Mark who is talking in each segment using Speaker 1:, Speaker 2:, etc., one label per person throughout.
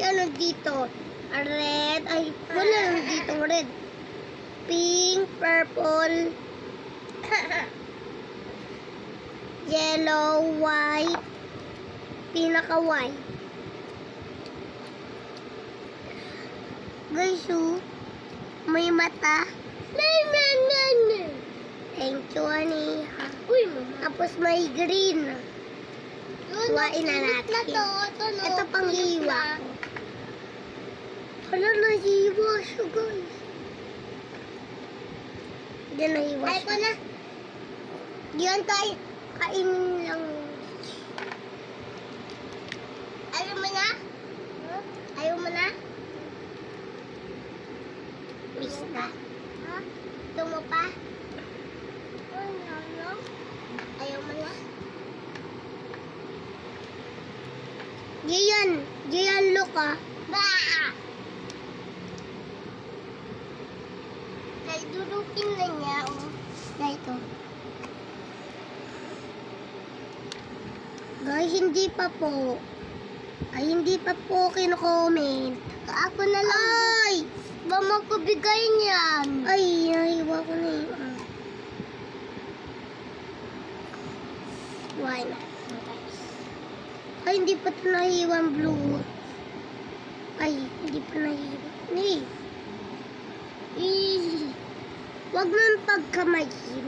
Speaker 1: ano dito. Red. Ay, wala lang dito red. Pink, purple, yellow, white, pinaka-white. Guys, may mata. Thank you, honey.
Speaker 2: Uy, mama.
Speaker 1: Tapos may green. Tuwain na natin. Ito pang hiwa ko. Hala, nahiwa siya, guys. Diyan nahiwa
Speaker 2: Ay,
Speaker 1: siya.
Speaker 2: ko na.
Speaker 1: Diyan tayo kainin lang.
Speaker 2: Ayaw mo na? Ayaw mo na?
Speaker 1: Miss na.
Speaker 2: Ha? Gusto mo pa? No. Ayaw mo na?
Speaker 1: Diyan, look ah.
Speaker 2: Bah! Kaya dudukin na niya, oh.
Speaker 1: Ito. Guys, hindi pa po. Ay, hindi pa po kino-comment.
Speaker 2: Ako na lang.
Speaker 1: Ay!
Speaker 2: Ba magkabigay niyan?
Speaker 1: Ay, nahiwa ko na yun. Why not? Ay, hindi pa ito nahiwa ang blue. Ay, hindi pa nahiwa. Hey. Wag nang pagkamayin.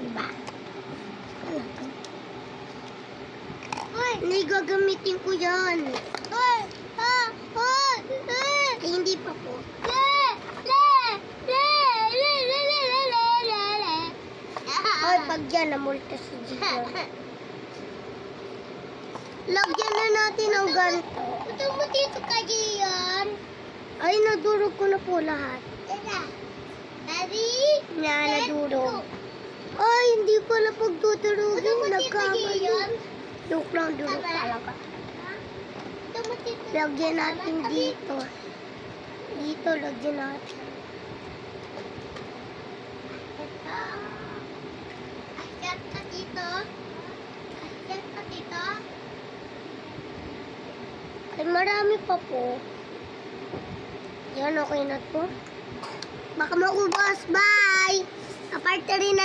Speaker 1: Diba? Hindi gagamitin ko yan. Ay, hindi pa po. Ay, pag yan, namulta si Gian. Lagyan na natin ng ganito.
Speaker 2: Ito mo dito ka, Gian.
Speaker 1: Ay, nadurog ko na po lahat.
Speaker 2: Daddy?
Speaker 1: Nadurog. Ay, hindi pala pagdudurogin.
Speaker 2: Ito mo dito,
Speaker 1: Nagkamali.
Speaker 2: Gian.
Speaker 1: Joke lang, durog talaga.
Speaker 2: Ito mo dito.
Speaker 1: Lagyan natin dito. Dito, lagyan natin.
Speaker 2: Ito. Akyat ka dito. Akyat ka dito.
Speaker 1: Ay, marami pa po. Yan, okay na to. Baka maubos. Bye! Aparte rin na